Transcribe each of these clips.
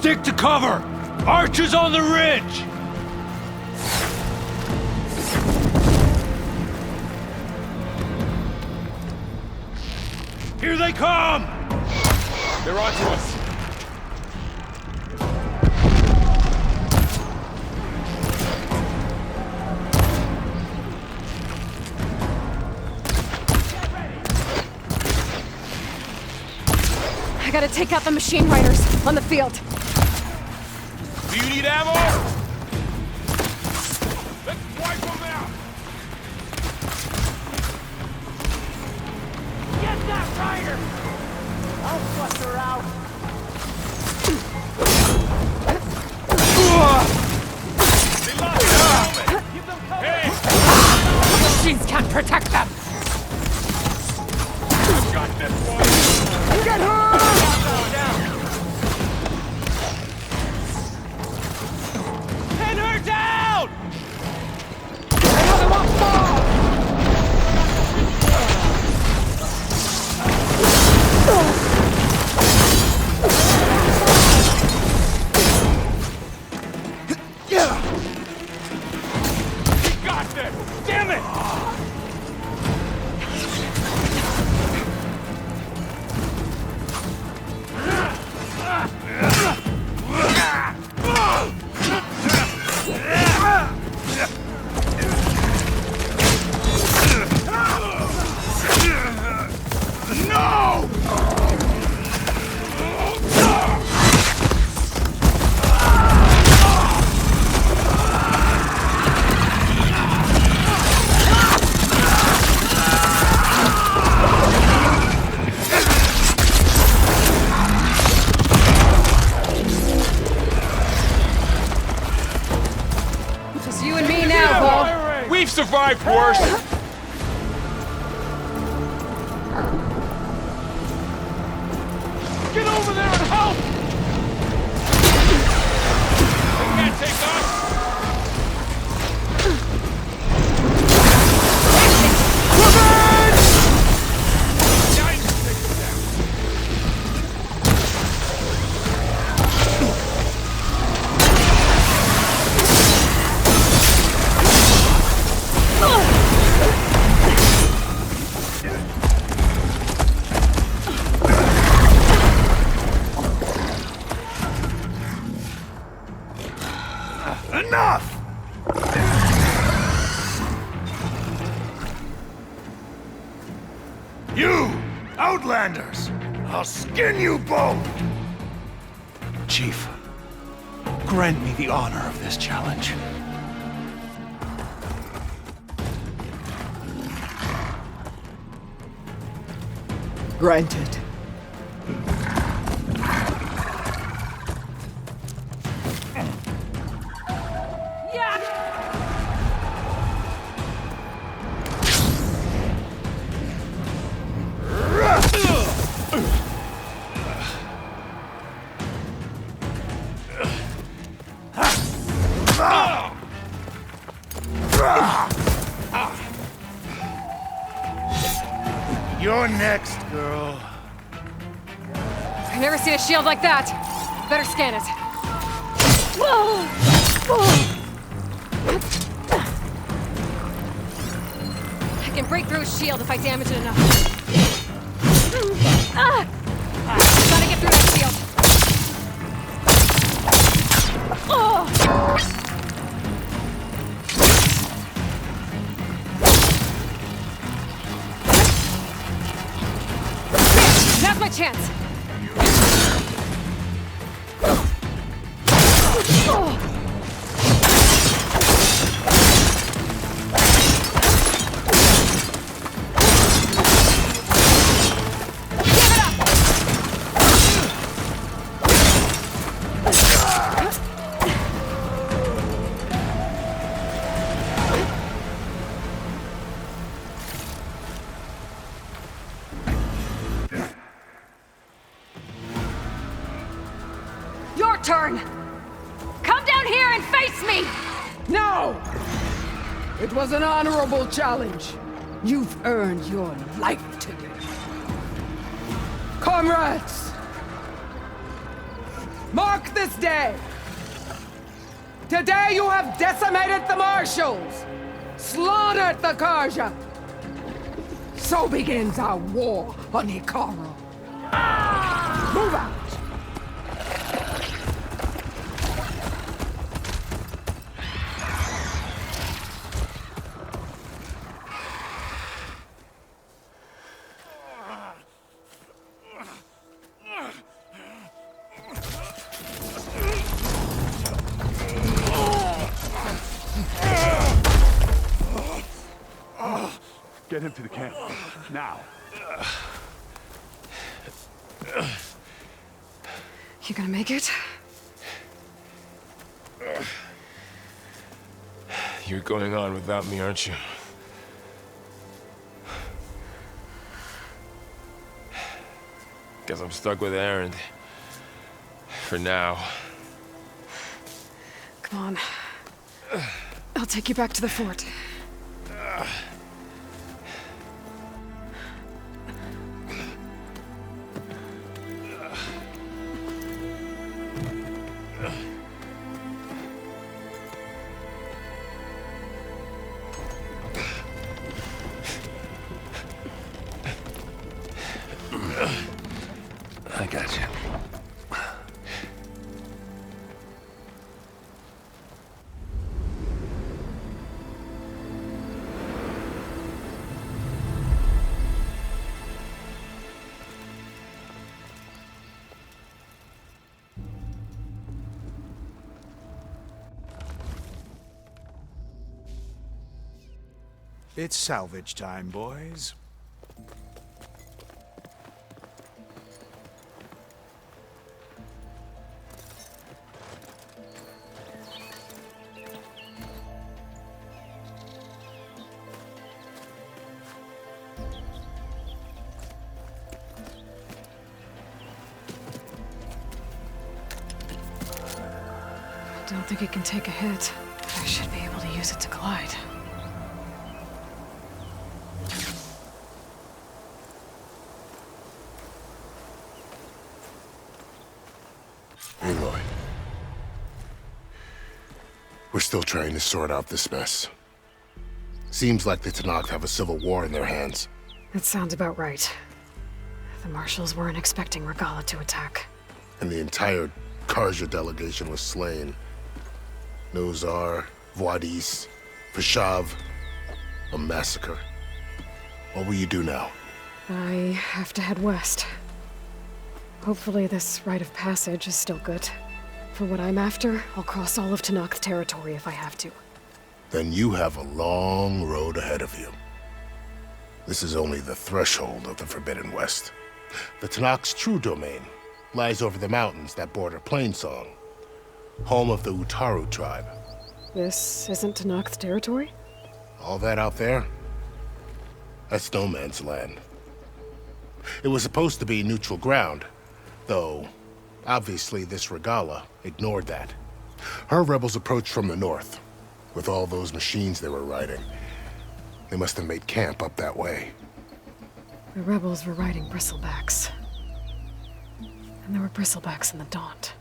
Stick to cover! Archers on the ridge! Here they come! They're onto us. I gotta take out the machine riders on the field. Do you need ammo? Let's wipe them out! Get that rider! I'll flush her out! They lost their helmet! Give them cover! Hey! Machines can't protect them! I've got this one! Get her! Pin her down! Another one more! We got this! Damn it! Just you and me now, Bo. We've survived worse! Get over there and help! They can't take us! Giants take us down. Enough! You, Outlanders! I'll skin you both! Chief, grant me the honor of this challenge. Granted. You're next, girl. I've never seen a shield like that. Better scan it. I can break through a shield if I damage it enough. Gotta get through that shield. Now's my chance. Your turn! Come down here and face me! No! It was an honorable challenge. You've earned your life today. Comrades! Mark this day! Today you have decimated the marshals! Slaughtered the Karja! So begins our war on Hikaru. Move out! Get him to the camp. Now. You gonna make it? You're going on without me, aren't you? Guess I'm stuck with Erend. For now. Come on. I'll take you back to the fort. I got you. It's salvage time, boys. I don't think it can take a hit. I should be able to use it to glide. Aloy. We're still trying to sort out this mess. Seems like the Tenakth have a civil war in their hands. That sounds about right. The marshals weren't expecting Regala to attack. And the entire Karja delegation was slain. Nozar, Voidis, Vashav. A massacre. What will you do now? I have to head west. Hopefully this rite of passage is still good. For what I'm after, I'll cross all of Tenakth territory if I have to. Then you have a long road ahead of you. This is only the threshold of the Forbidden West. The Tenakth's true domain lies over the mountains that border Plainsong, home of the Utaru tribe. This isn't Tenakth territory? All that out there? That's no man's land. It was supposed to be neutral ground, though obviously this Regala ignored that. Her rebels approached from the north, with all those machines they were riding. They must have made camp up that way. The rebels were riding bristlebacks. And there were bristlebacks in the Daunt.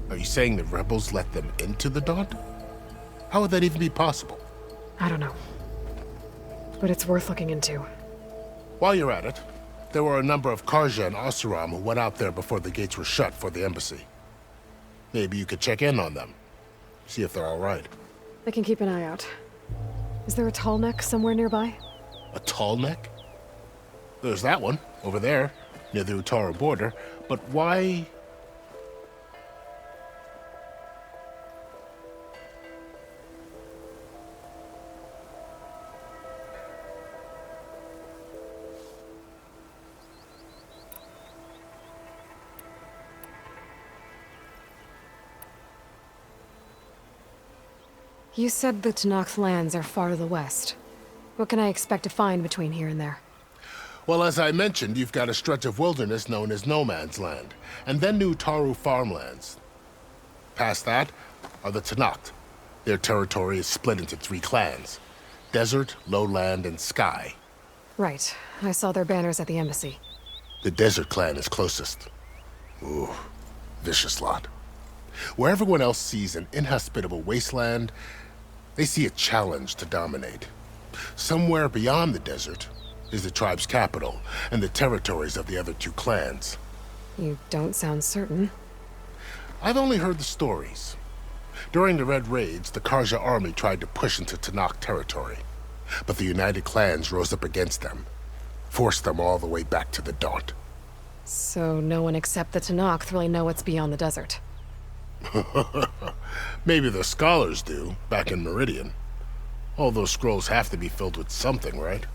Are you saying the rebels let them into the Daunt? How would that even be possible? I don't know. But it's worth looking into. While you're at it, there were a number of Karja and Oseram who went out there before the gates were shut for the embassy. Maybe you could check in on them. See if they're all right. I can keep an eye out. Is there a tall neck somewhere nearby? A tall neck? There's that one, over there, near the Utaru border. But why... You said the Tenakth lands are far to the west. What can I expect to find between here and there? Well, as I mentioned, you've got a stretch of wilderness known as No Man's Land, and then the Utaru farmlands. Past that are the Tenakth. Their territory is split into 3 clans: Desert, Lowland, and Sky. Right. I saw their banners at the embassy. The Desert clan is closest. Ooh, vicious lot. Where everyone else sees an inhospitable wasteland, they see a challenge to dominate. Somewhere beyond the desert is the tribe's capital and the territories of the other two clans. You don't sound certain. I've only heard the stories. During the Red Raids, the Karja army tried to push into Tanakh territory, but the United Clans rose up against them, forced them all the way back to the Daunt. So no one except the Tanakh really know what's beyond the desert. Maybe the scholars do, back in Meridian. All those scrolls have to be filled with something, right?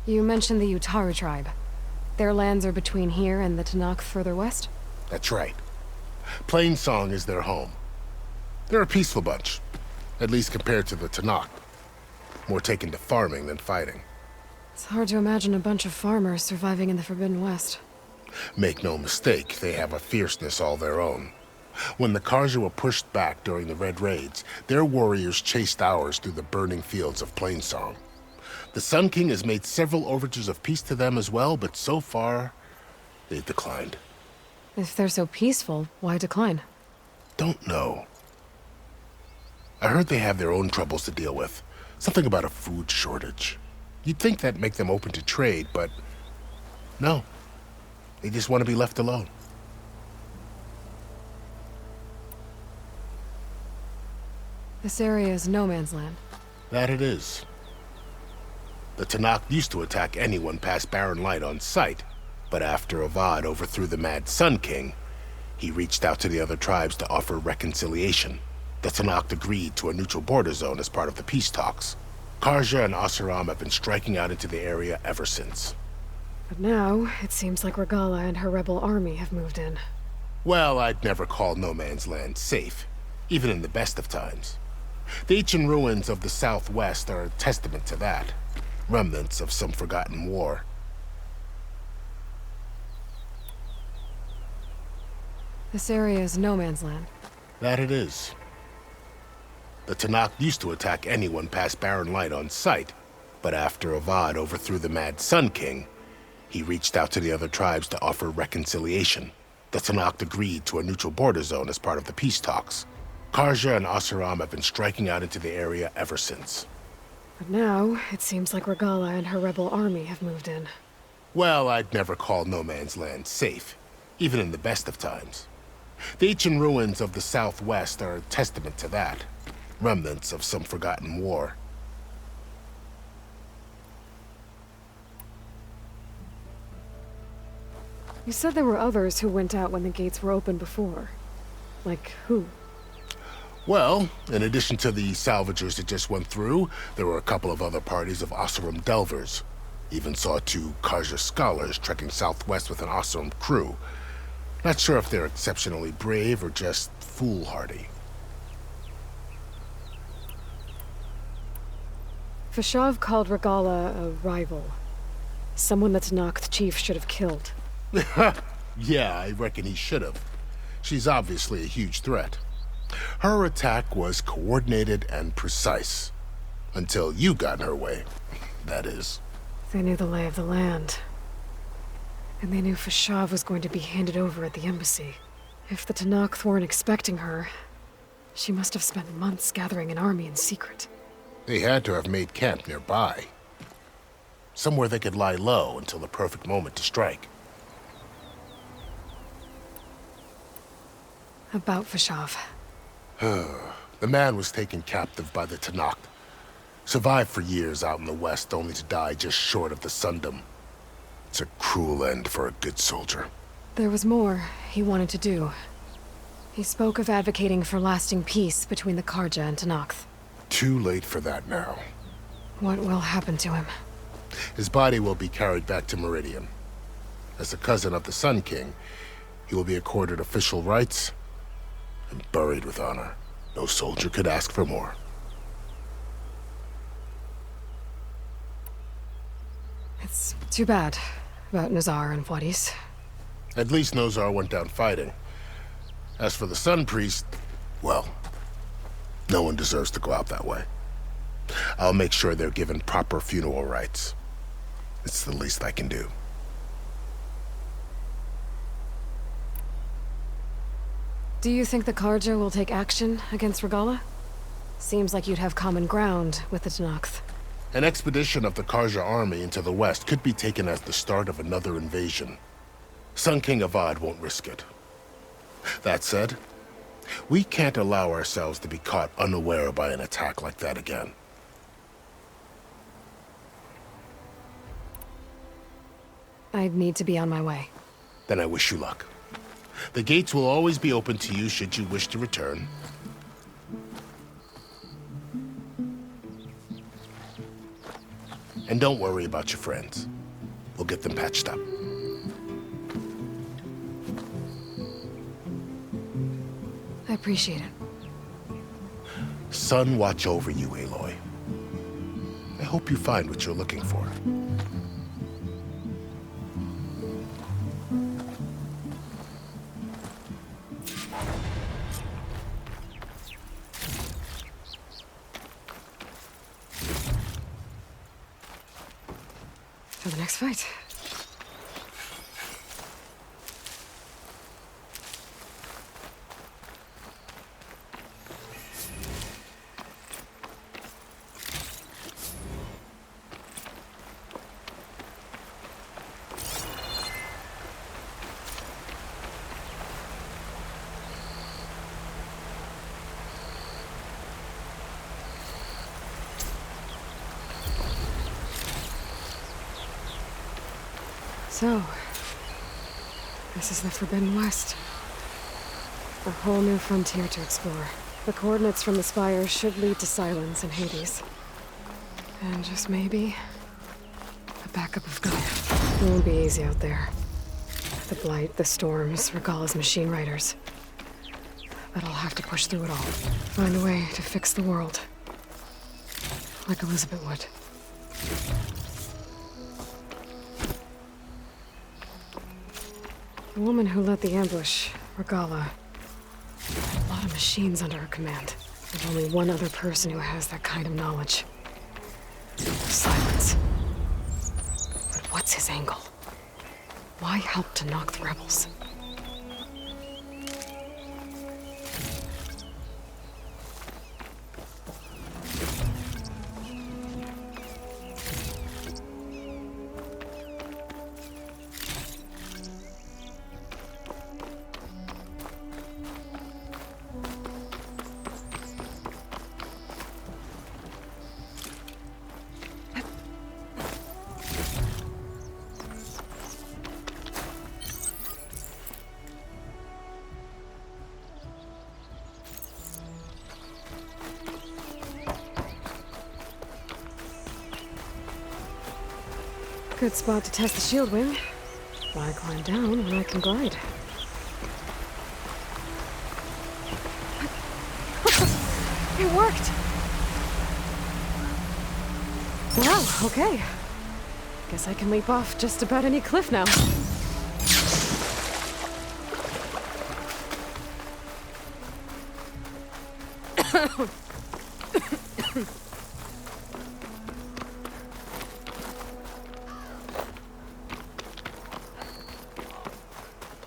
You mentioned the Utaru tribe. Their lands are between here and the Tanakh further west? That's right. Plainsong is their home. They're a peaceful bunch, at least compared to the Tanakh. More taken to farming than fighting. It's hard to imagine a bunch of farmers surviving in the Forbidden West. Make no mistake, they have a fierceness all their own. When the Karja were pushed back during the Red Raids, their warriors chased ours through the burning fields of Plainsong. The Sun King has made several overtures of peace to them as well, but so far, they've declined. If they're so peaceful, why decline? Don't know. I heard they have their own troubles to deal with. Something about a food shortage. You'd think that'd make them open to trade, but no. They just want to be left alone. This area is no man's land. That it is. The Tanakh used to attack anyone past Barren Light on sight, but after Avad overthrew the Mad Sun King, he reached out to the other tribes to offer reconciliation. The Tanakh agreed to a neutral border zone as part of the peace talks. Karja and Asuram have been striking out into the area ever since. But now, it seems like Regala and her rebel army have moved in. Well, I'd never call no man's land safe, even in the best of times. The ancient ruins of the Southwest are a testament to that. Remnants of some forgotten war. This area is no man's land. That it is. The Tanakh used to attack anyone past Barren Light on sight, but after Avad overthrew the Mad Sun King, he reached out to the other tribes to offer reconciliation. The Tanakh agreed to a neutral border zone as part of the peace talks. Karja and Asuram have been striking out into the area ever since. But now, it seems like Regala and her rebel army have moved in. Well, I'd never call no man's land safe, even in the best of times. The ancient ruins of the Southwest are a testament to that. Remnants of some forgotten war. You said there were others who went out when the gates were open before. Like who? Well, in addition to the salvagers that just went through, there were a couple of other parties of Oseram delvers. Even saw 2 Karja scholars trekking southwest with an Oseram crew. Not sure if they're exceptionally brave or just foolhardy. Fashav called Regala a rival. Someone that Tanakh chief should have killed. Yeah, I reckon he should have. She's obviously a huge threat. Her attack was coordinated and precise. Until you got in her way, that is. They knew the lay of the land. And they knew Fashav was going to be handed over at the embassy. If the Tanakh weren't expecting her, she must have spent months gathering an army in secret. They had to have made camp nearby. Somewhere they could lie low until the perfect moment to strike. About Fashav. The man was taken captive by the Tanakh. Survived for years out in the west, only to die just short of the Sundom. It's a cruel end for a good soldier. There was more he wanted to do. He spoke of advocating for lasting peace between the Karja and Tanakh. Too late for that now. What will happen to him? His body will be carried back to Meridian. As a cousin of the Sun King, he will be accorded official rights and buried with honor. No soldier could ask for more. It's too bad about Nazar and Wadis. At least Nozar went down fighting. As for the Sun Priest, well, no one deserves to go out that way. I'll make sure they're given proper funeral rites. It's the least I can do. Do you think the Karja will take action against Regalla? Seems like you'd have common ground with the Tenakth. An expedition of the Karja army into the west could be taken as the start of another invasion. Sun King Avad won't risk it. That said, we can't allow ourselves to be caught unaware by an attack like that again. I'd need to be on my way. Then I wish you luck. The gates will always be open to you should you wish to return. And don't worry about your friends. We'll get them patched up. I appreciate it. Sun watch over you, Aloy. I hope you find what you're looking for. For the next fight. So, this is the Forbidden West. A whole new frontier to explore. The coordinates from the spire should lead to Silence and Hades. And just maybe, a backup of Gaia. It won't be easy out there. The Blight, the storms, Regalla's machine riders. But I'll have to push through it all. Find a way to fix the world. Like Elizabeth would. The woman who led the ambush, Regalla, had a lot of machines under her command. There's only one other person who has that kind of knowledge. Silence. But what's his angle? Why help to knock the rebels? Good spot to test the shield wing. Why climb down when I can glide? It worked! Wow, okay. Guess I can leap off just about any cliff now.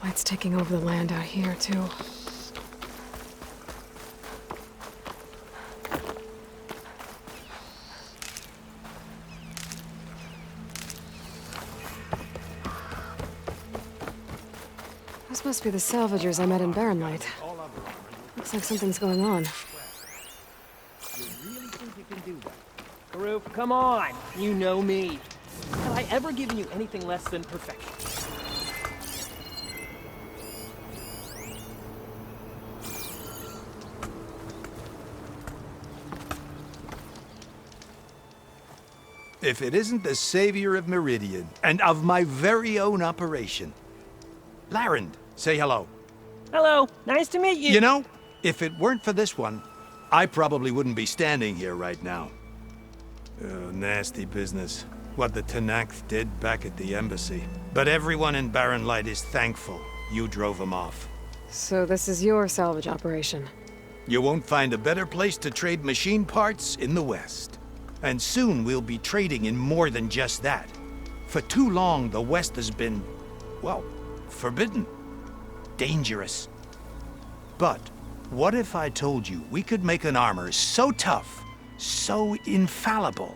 Blight's taking over the land out here, too. Those must be the salvagers I met in Barren Light. Looks like something's going on. You really think you can do that? Karuk, come on! You know me. Have I ever given you anything less than perfection? If it isn't the savior of Meridian, and of my very own operation. Larend, say hello. Hello, nice to meet you. You know, if it weren't for this one, I probably wouldn't be standing here right now. Oh, nasty business. What the Tenakth did back at the embassy. But everyone in Barren Light is thankful you drove them off. So this is your salvage operation? You won't find a better place to trade machine parts in the West. And soon we'll be trading in more than just that. For too long, the West has been, well, forbidden. Dangerous. But what if I told you we could make an armor so tough, so infallible,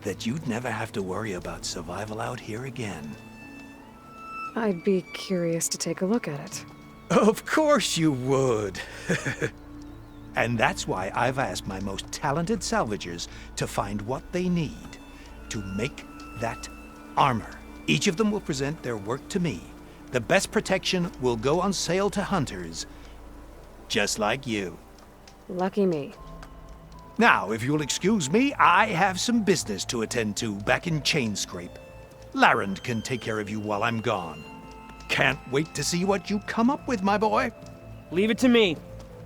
that you'd never have to worry about survival out here again? I'd be curious to take a look at it. Of course you would. And that's why I've asked my most talented salvagers to find what they need to make that armor. Each of them will present their work to me. The best protection will go on sale to hunters, just like you. Lucky me. Now, if you'll excuse me, I have some business to attend to back in Chainscrape. Larend can take care of you while I'm gone. Can't wait to see what you come up with, my boy. Leave it to me.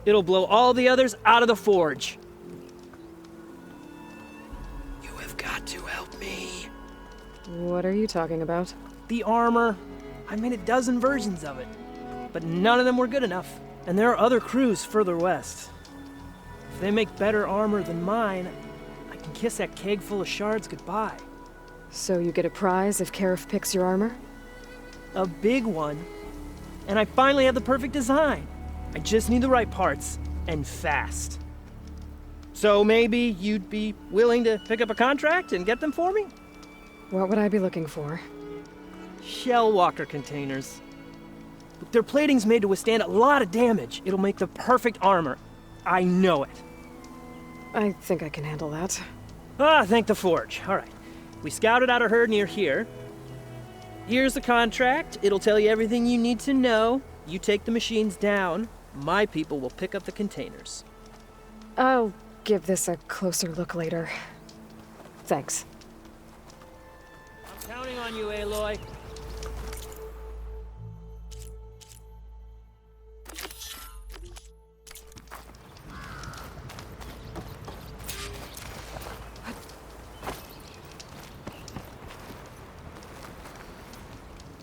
It'll blow all the others out of the forge. You have got to help me. What are you talking about? The armor. I made a dozen versions of it, but none of them were good enough. And there are other crews further west. If they make better armor than mine, I can kiss that keg full of shards goodbye. So you get a prize if Karif picks your armor? A big one. And I finally have the perfect design. I just need the right parts, and fast. So maybe you'd be willing to pick up a contract and get them for me? What would I be looking for? Shell walker containers. Their plating's made to withstand a lot of damage. It'll make the perfect armor. I know it. I think I can handle that. Ah, thank the forge. All right. We scouted out a herd near here. Here's the contract. It'll tell you everything you need to know. You take the machines down. My people will pick up the containers. I'll give this a closer look later. Thanks. I'm counting on you, Aloy.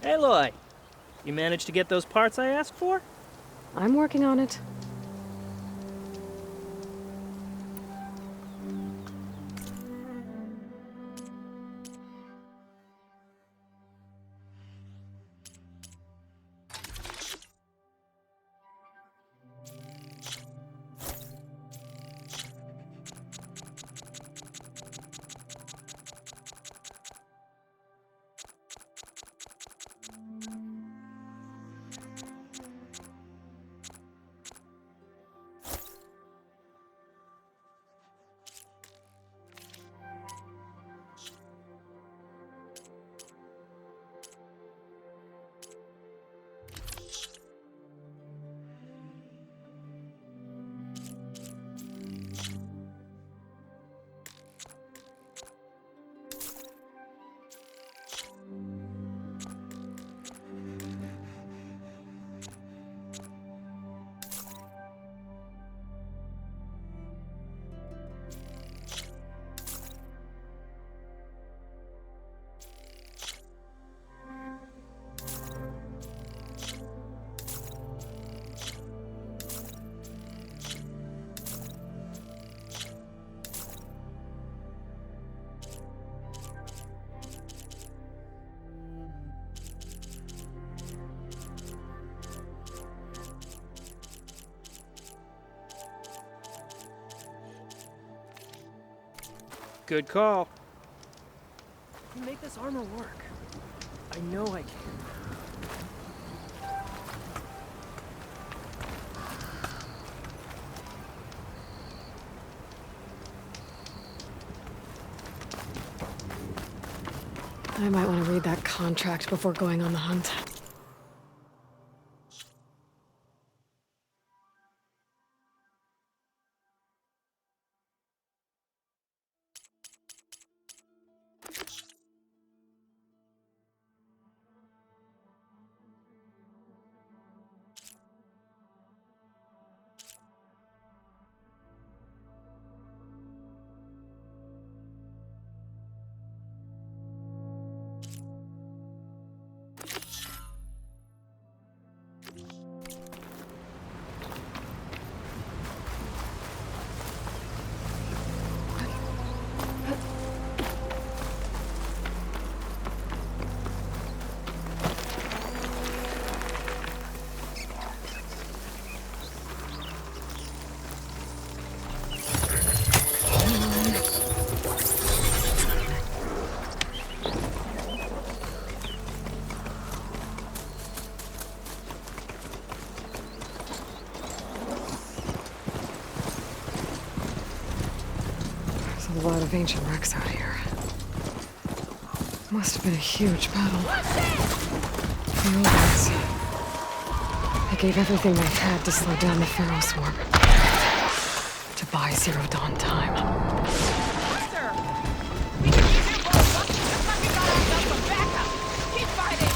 Aloy, you managed to get those parts I asked for? I'm working on it. Good call. I can make this armor work. I know I can. I might want to read that contract before going on the hunt. of ancient wrecks out here. Must have been a huge battle. The old ones. They gave everything they had to slow down the Pharaoh swarm. To buy Zero Dawn time. Sir, we can use your boat once we fucking got ourselves some backup. Keep fighting.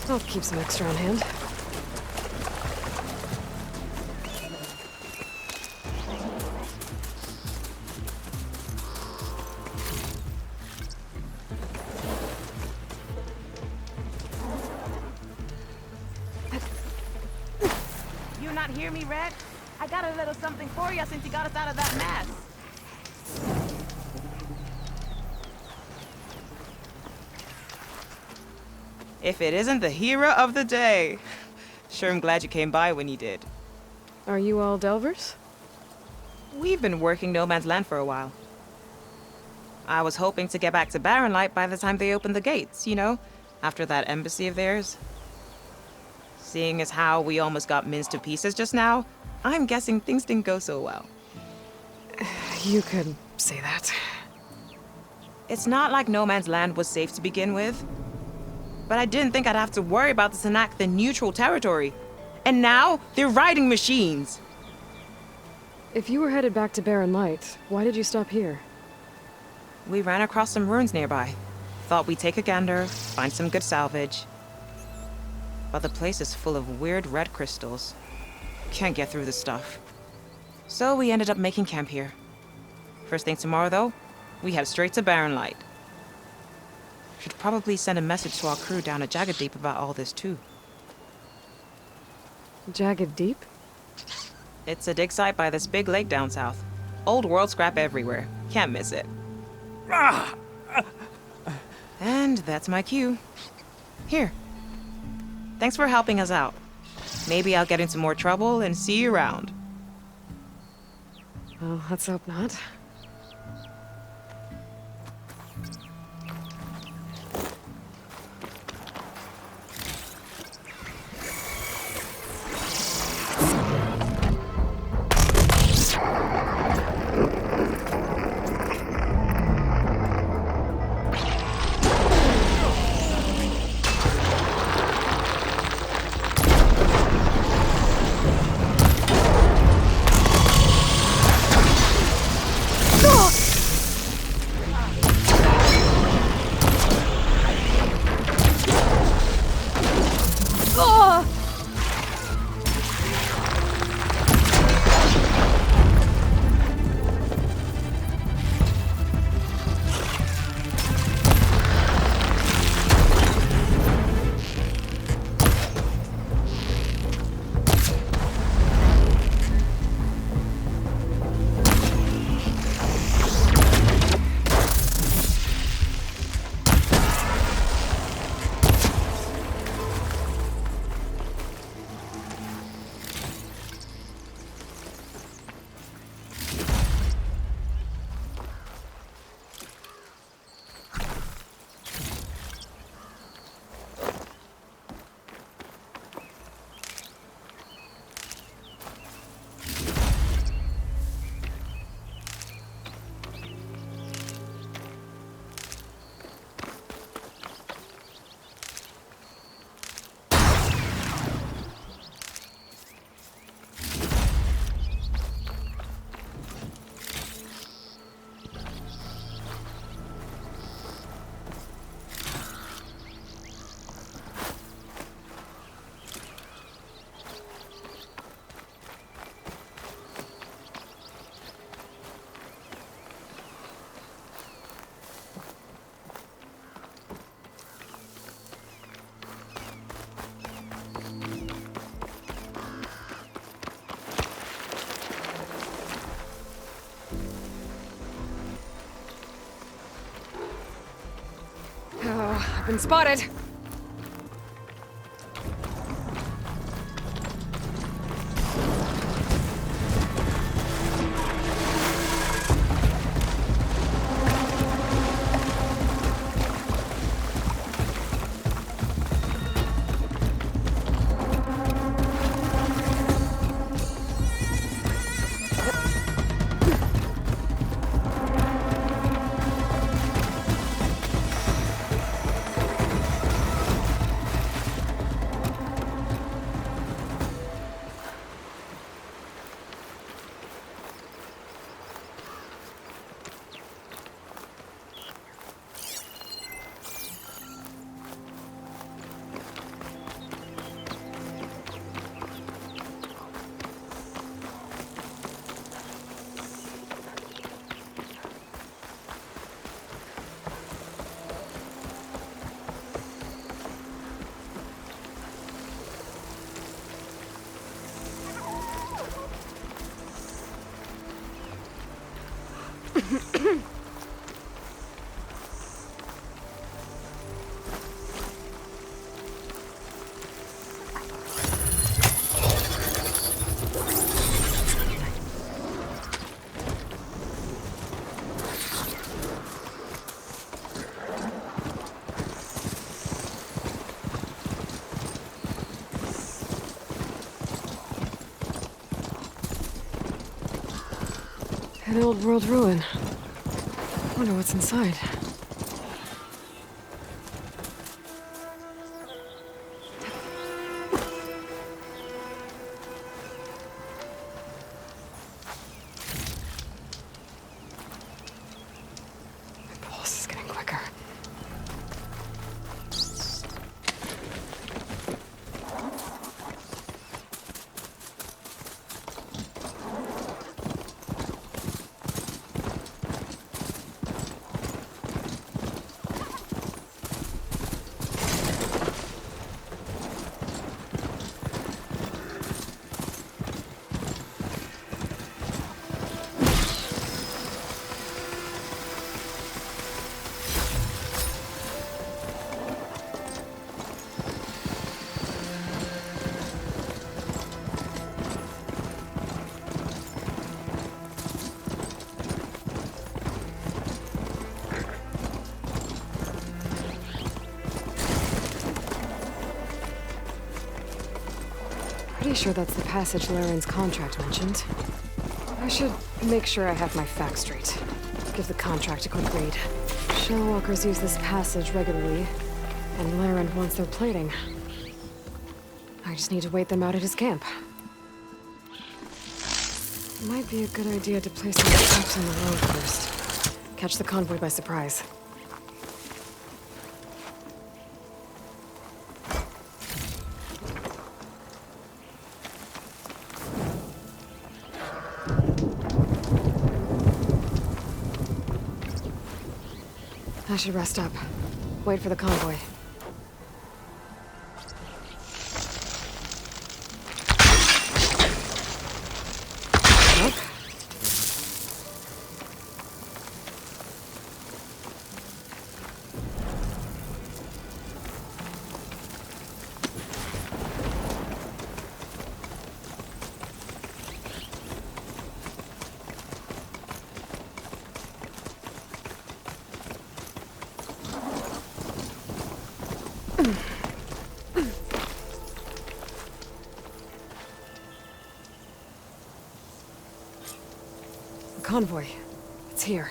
I'll keep some extra on hand. You not hear me, Red? I got a little something for you since you got us out of that mess. If it isn't the hero of the day. Sure, I'm glad you came by when you did. Are you all Delvers? We've been working No Man's Land for a while. I was hoping to get back to Barren Light by the time they opened the gates, you know? After that embassy of theirs. Seeing as how we almost got minced to pieces just now, I'm guessing things didn't go so well. You could say that. It's not like No Man's Land was safe to begin with. But I didn't think I'd have to worry about the Tanakh in neutral territory. And now, they're riding machines. If you were headed back to Barren Light, why did you stop here? We ran across some ruins nearby. Thought we'd take a gander, find some good salvage. But the place is full of weird red crystals. Can't get through the stuff. So we ended up making camp here. First thing tomorrow, though, we head straight to Barren Light. Should probably send a message to our crew down at Jagged Deep about all this, too. Jagged Deep? It's a dig site by this big lake down south. Old world scrap everywhere. Can't miss it. And that's my cue. Here. Thanks for helping us out. Maybe I'll get into more trouble and see you around. Well, let's hope not. Been spotted. An old world ruin. Wonder what's inside. My pulse is getting quicker. Pretty sure that's the passage Laren's contract mentioned. I should make sure I have my facts straight. Give the contract a quick read. Shellwalkers use this passage regularly, and Laren wants their plating. I just need to wait them out at his camp. Might be a good idea to place some traps on the road first. Catch the convoy by surprise. I should rest up. Wait for the convoy. Nope. Convoy. It's here.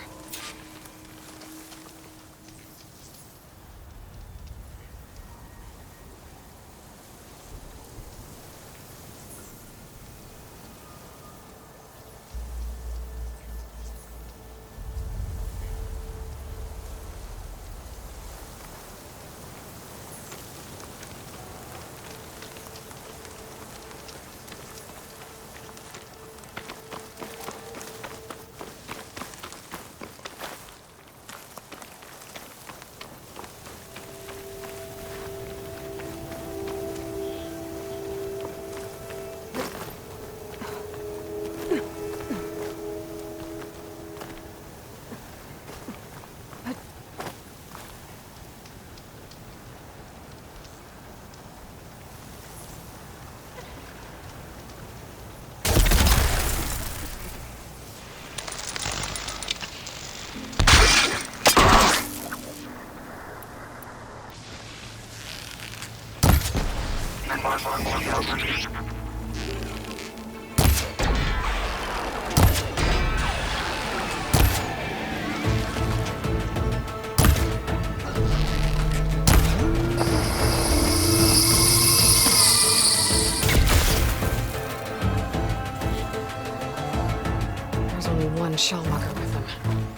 There's only one shell walker with him.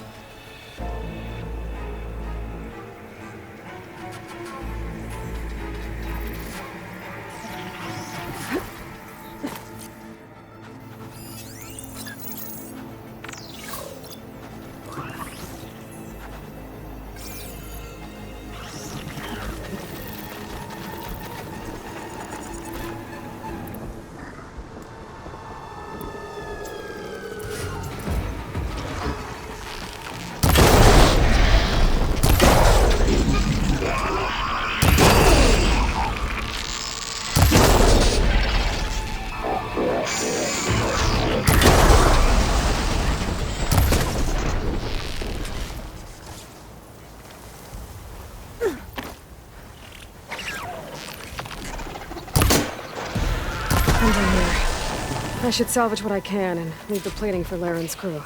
I should salvage what I can and leave the plating for Laren's crew.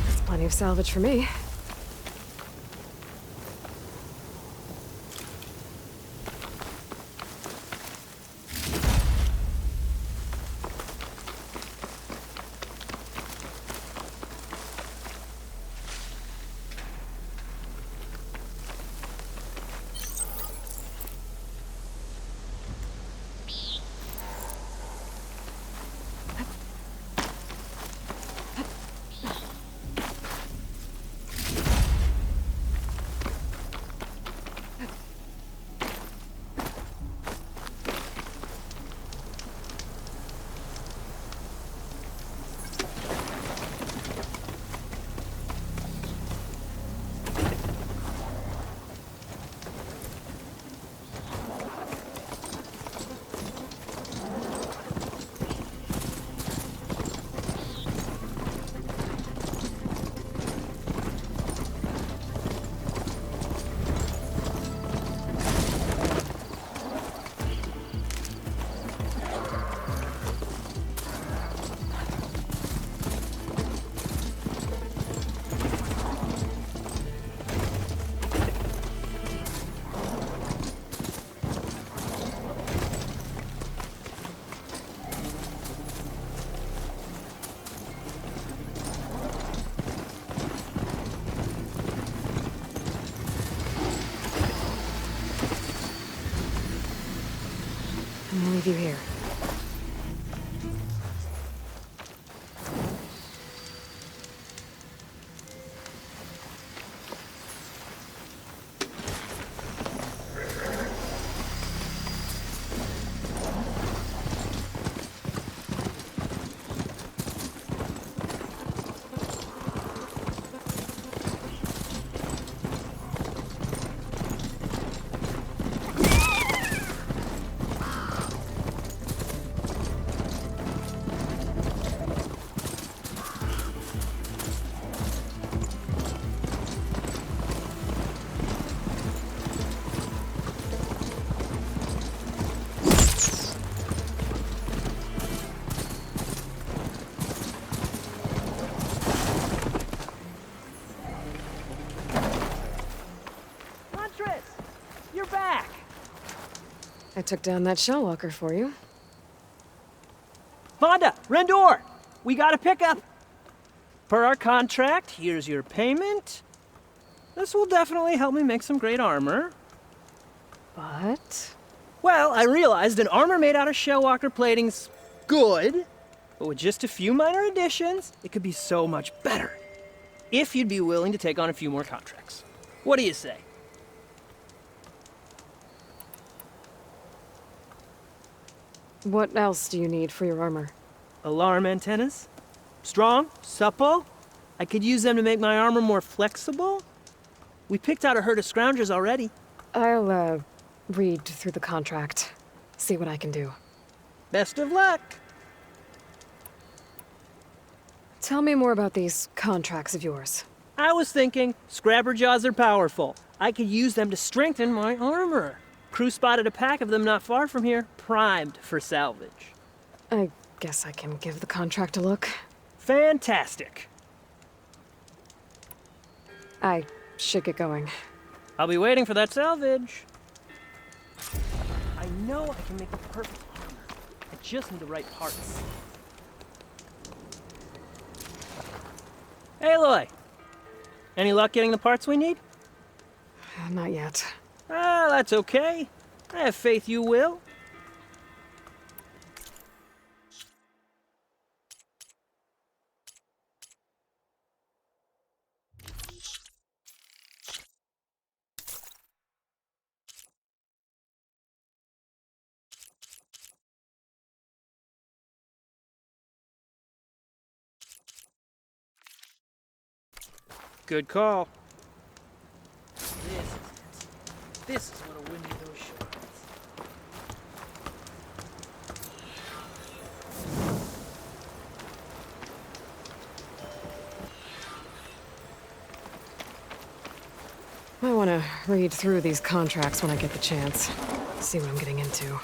That's plenty of salvage for me. I'm gonna leave you here. I took down that shell walker for you. Vonda! Rendor! We got a pickup! Per our contract, here's your payment. This will definitely help me make some great armor. But? Well, I realized an armor made out of shell walker plating's good, but with just a few minor additions, it could be so much better. If you'd be willing to take on a few more contracts. What do you say? What else do you need for your armor? Alarm antennas. Strong, supple. I could use them to make my armor more flexible. We picked out a herd of scroungers already. I'll, read through the contract. See what I can do. Best of luck! Tell me more about these contracts of yours. I was thinking, scrapper jaws are powerful. I could use them to strengthen my armor. Crew spotted a pack of them not far from here, primed for salvage. I guess I can give the contract a look. Fantastic. I should get going. I'll be waiting for that salvage. I know I can make the perfect armor. I just need the right parts. Hey, Aloy! Any luck getting the parts we need? Not yet. Ah, that's okay. I have faith you will. Good call. This is what'll win me those shards. Might want to read through these contracts when I get the chance. See what I'm getting into.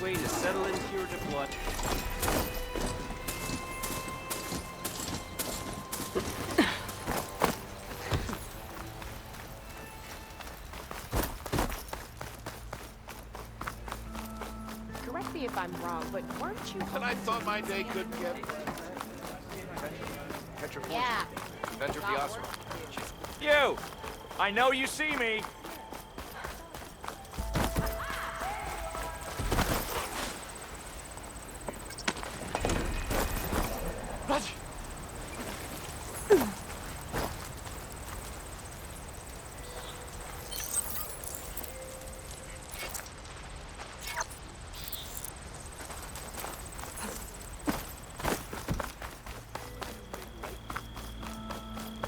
Way to settle into your deployment. Correct me if I'm wrong, but weren't you? And I thought my day couldn't get... Yeah. Venture Piazza. You! I know you see me!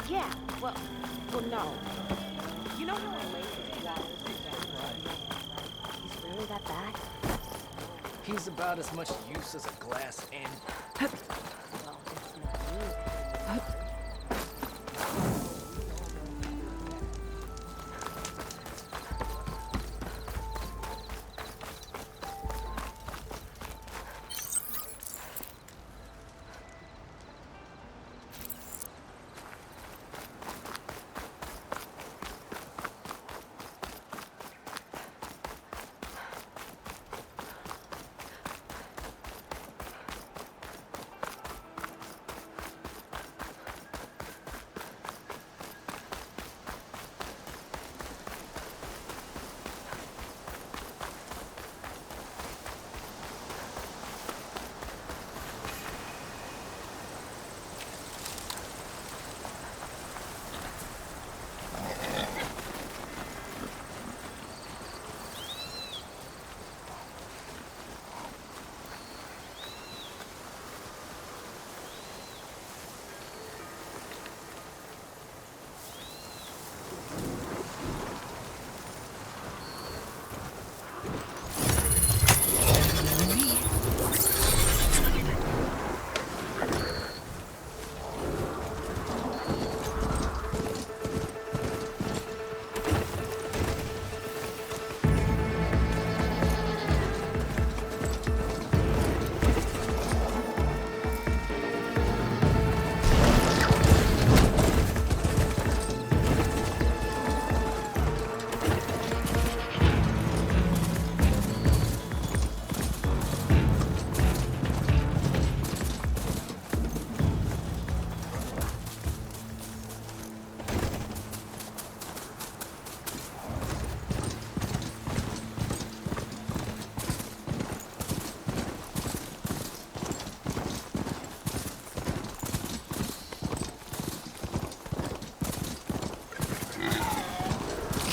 Yeah, well, no. You know how I laid his walls He's really that bad? He's about as much use as a glass end. Well, it's not you.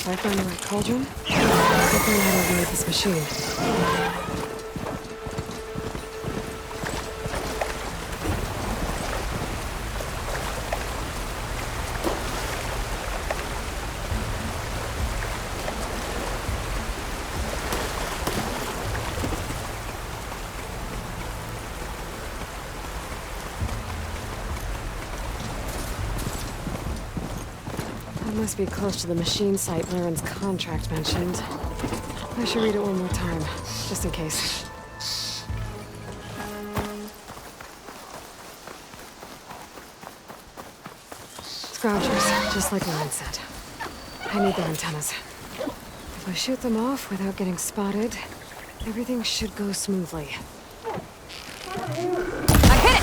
If I find the right cauldron, I'll find out how to override this machine. Must be close to the machine site Laren's contract mentioned. I should read it one more time, just in case. Scroungers, just like Laren said. I need their antennas. If I shoot them off without getting spotted, everything should go smoothly. I hit it!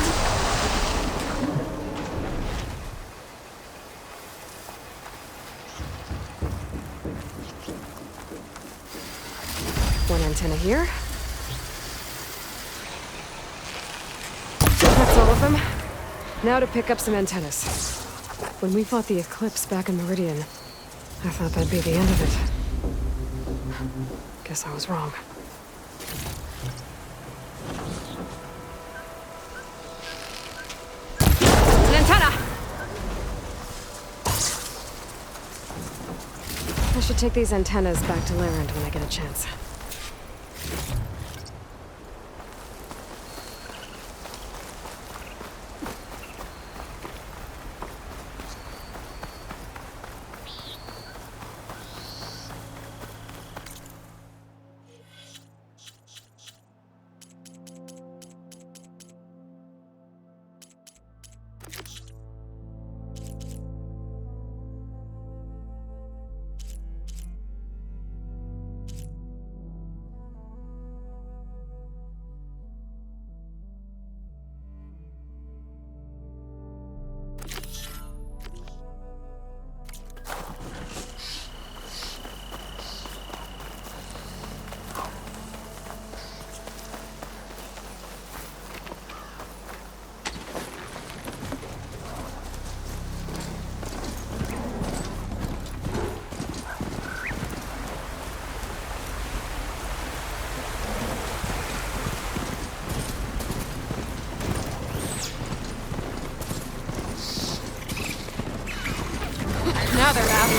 One antenna here. That's all of them. Now to pick up some antennas. When we fought the Eclipse back in Meridian, I thought that'd be the end of it. Guess I was wrong. An antenna! I should take these antennas back to Laren when I get a chance. Now they're out.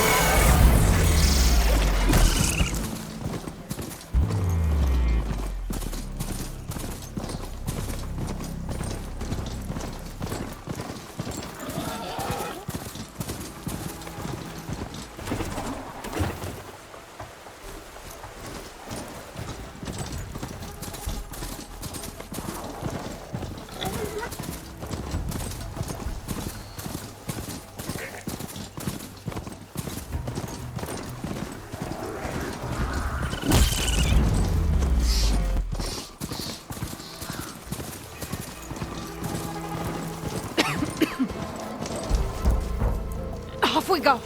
Off we go!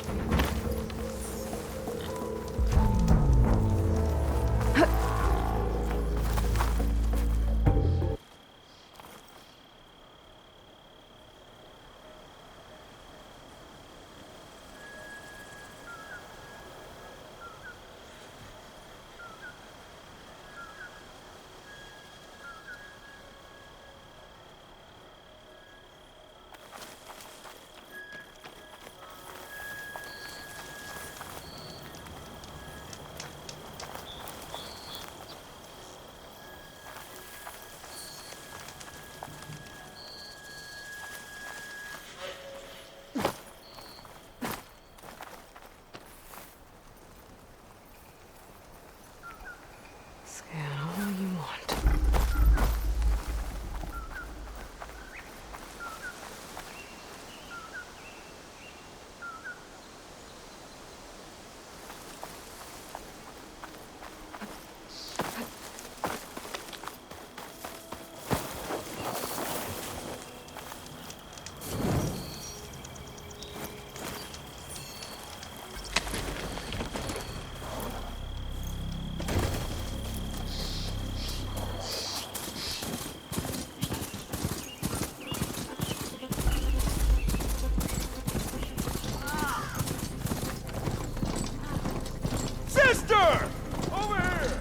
Mister! Over here!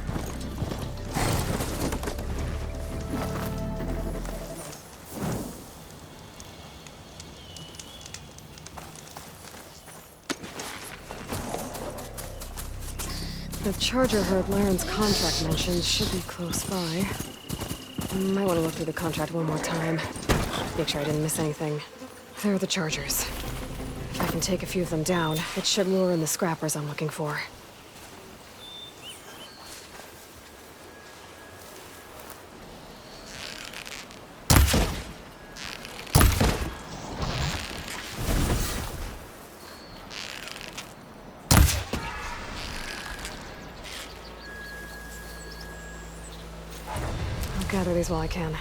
The charger herd Laren's contract mentioned should be close by. Might want to look through the contract one more time. Make sure I didn't miss anything. There are the chargers. If I can take a few of them down, it should lure in the scrappers I'm looking for. Gather these while I can.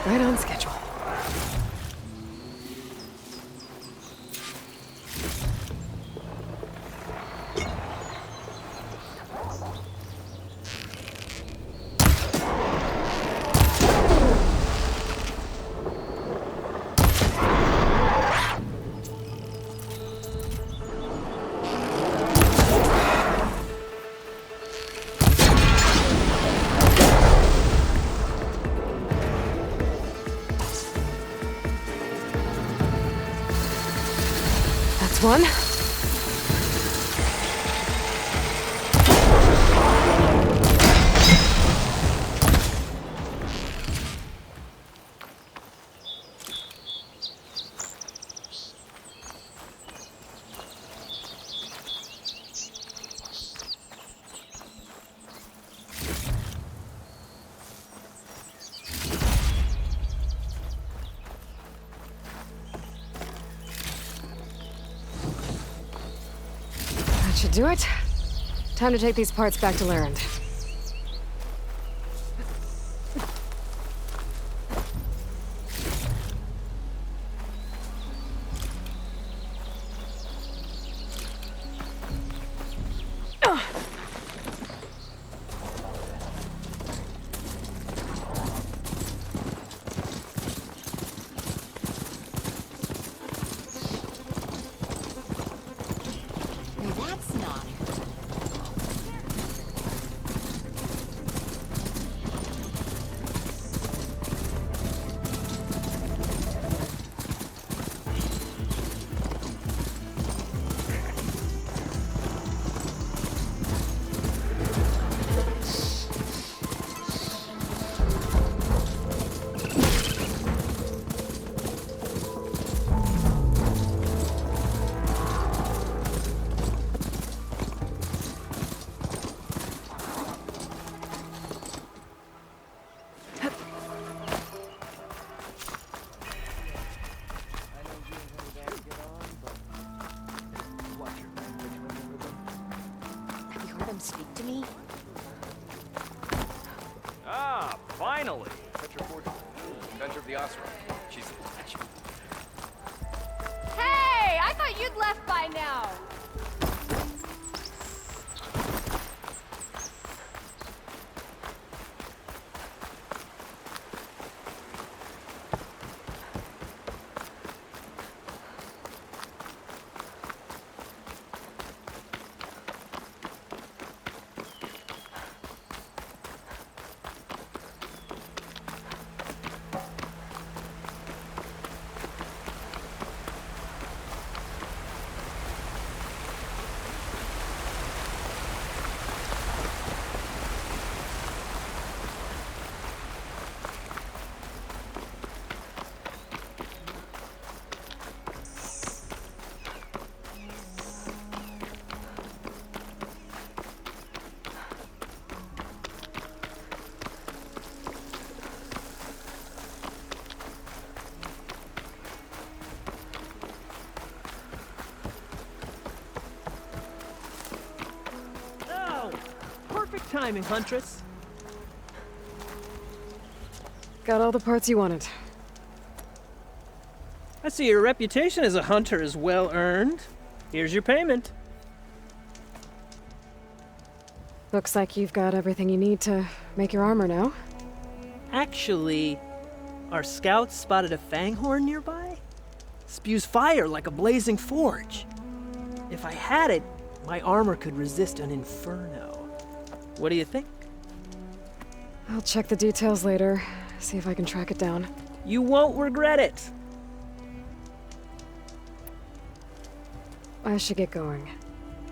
Right on schedule. One. Should do it. Time to take these parts back to Laren. Speak to me? Ah, finally! Adventure of the Osram. She's Hey! I thought you'd left by now! timing, Huntress. Got all the parts you wanted. I see your reputation as a hunter is well earned. Here's your payment. Looks like you've got everything you need to make your armor now. Actually, our scouts spotted a fanghorn nearby. Spews fire like a blazing forge. If I had it, my armor could resist an inferno. What do you think? I'll check the details later, see if I can track it down. You won't regret it. I should get going.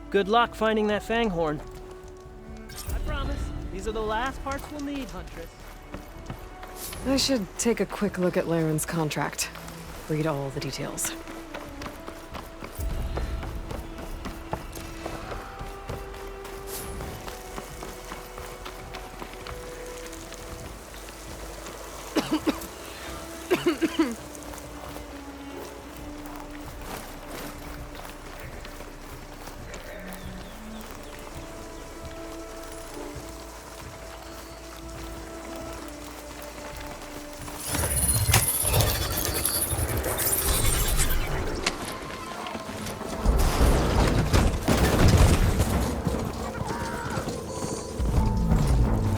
Good luck finding that fanghorn. I promise, these are the last parts we'll need, Huntress. I should take a quick look at Laren's contract. Read all the details.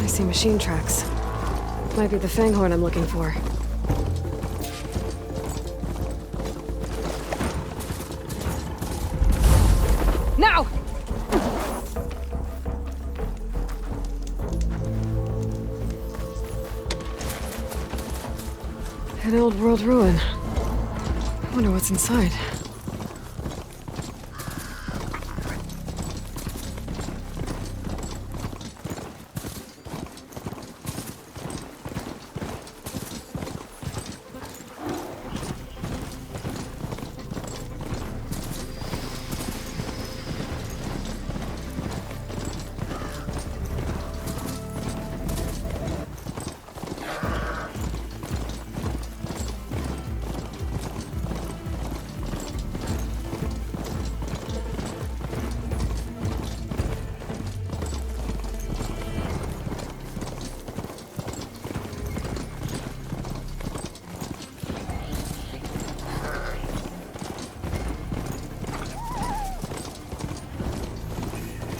I see machine tracks. Might be the fanghorn I'm looking for. Now! An old world ruin. I wonder what's inside.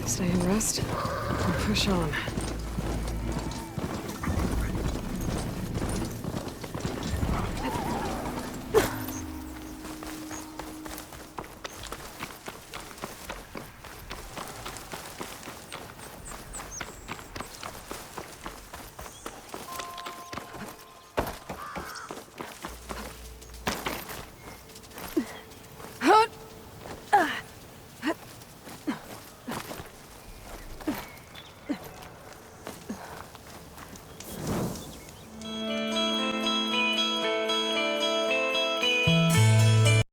Stay and rest, and push on.